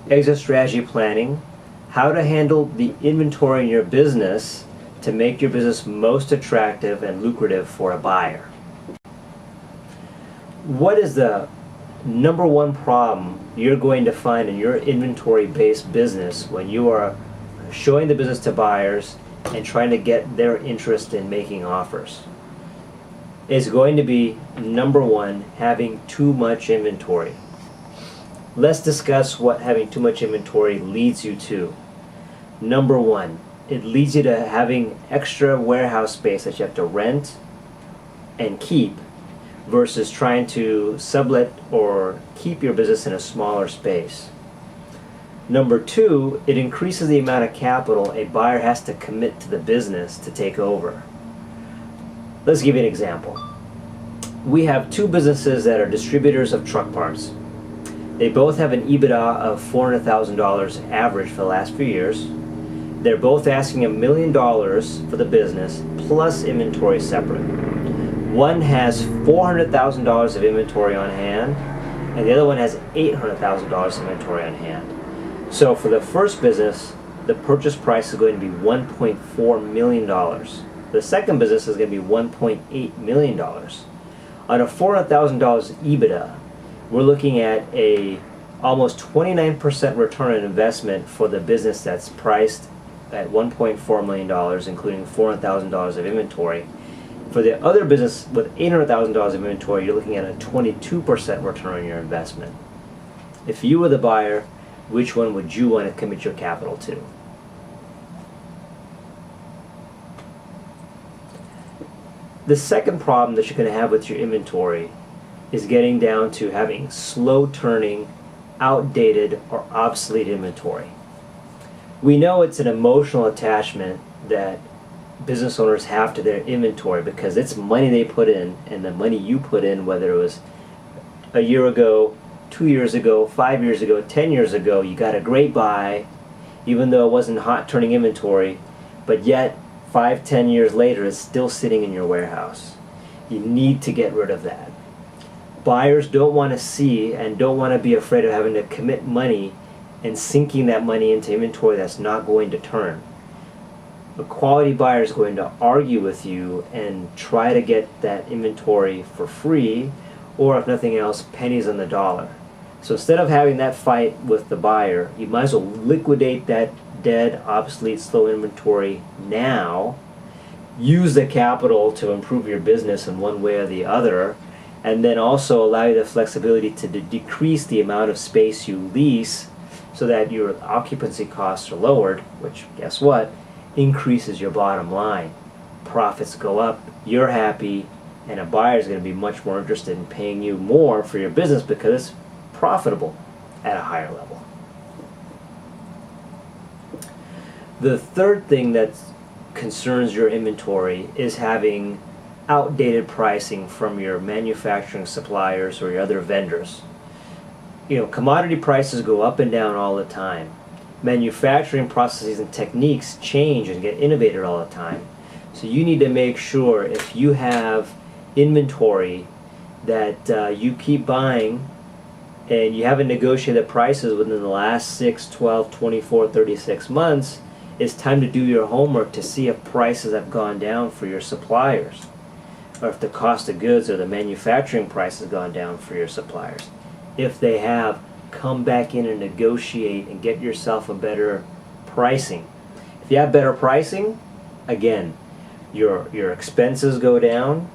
Exit strategy planning, how to handle the inventory in your business to make your business most attractive and lucrative for a buyer. What is the number one problem you're going to find in your inventory-based business when you are showing the business to buyers and trying to get their interest in making offers? It's going to be, number one, having too much inventory. Let's discuss what having too much inventory leads you to. Number one, it leads you to having extra warehouse space that you have to rent and keep versus trying to sublet or keep your business in a smaller space. Number two, it increases the amount of capital a buyer has to commit to the business to take over. Let's give you an example. We have two businesses that are distributors of truck parts. They both have an EBITDA of $400,000 average for the last few years. They're both asking $1 million for the business plus inventory separate. One has $400,000 of inventory on hand, and the other one has $800,000 inventory on hand. So for the first business, the purchase price is going to be $1.4 million. The second business is going to be $1.8 million. On a $400,000 EBITDA, we're looking at a almost 29% return on investment for the business that's priced at $1.4 million, including $400,000 of inventory. For the other business with $800,000 of inventory, you're looking at a 22% return on your investment. If you were the buyer, which one would you want to commit your capital to? The second problem that you're going to have with your inventory is getting down to having slow-turning, outdated, or obsolete inventory. We know it's an emotional attachment that business owners have to their inventory because it's money they put in, and the money you put in, whether it was a year ago, 2 years ago, 5 years ago, 10 years ago, you got a great buy, even though it wasn't hot-turning inventory, but yet 5-10 years later it's still sitting in your warehouse. You need to get rid of that. Buyers don't want to see and don't want to be afraid of having to commit money and sinking that money into inventory that's not going to turn. A quality buyer is going to argue with you and try to get that inventory for free, or if nothing else, pennies on the dollar. So instead of having that fight with the buyer, you might as well liquidate that dead, obsolete, slow inventory now, use the capital to improve your business in one way or the other, and then also allow you the flexibility to decrease the amount of space you lease so that your occupancy costs are lowered, which, guess what, increases your bottom line. Profits go up, you're happy, and a buyer is going to be much more interested in paying you more for your business because it's profitable at a higher level. The third thing that concerns your inventory is having outdated pricing from your manufacturing suppliers or your other vendors. You know, commodity prices go up and down all the time. Manufacturing processes and techniques change and get innovated all the time. So you need to make sure if you have inventory that you keep buying and you haven't negotiated prices within the last 6, 12, 24, 36 months, it's time to do your homework to see if prices have gone down for your suppliers, or if the cost of goods or the manufacturing price has gone down for your suppliers. If they have, come back in and negotiate and get yourself a better pricing. If you have better pricing, again, your expenses go down,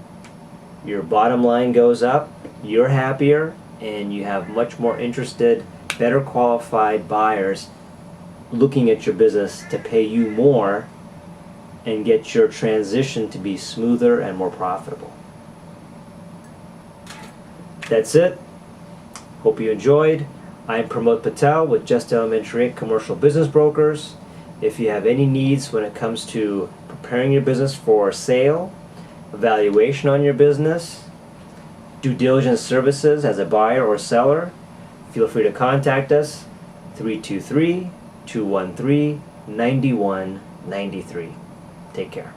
your bottom line goes up, you're happier, and you have much more interested, better qualified buyers looking at your business to pay you more and get your transition to be smoother and more profitable. That's it. Hope you enjoyed. I'm Pramod Patel with Just Elementary 8 Commercial Business Brokers. If you have any needs when it comes to preparing your business for sale, evaluation on your business, due diligence services as a buyer or seller, feel free to contact us, 323-213-9193. Take care.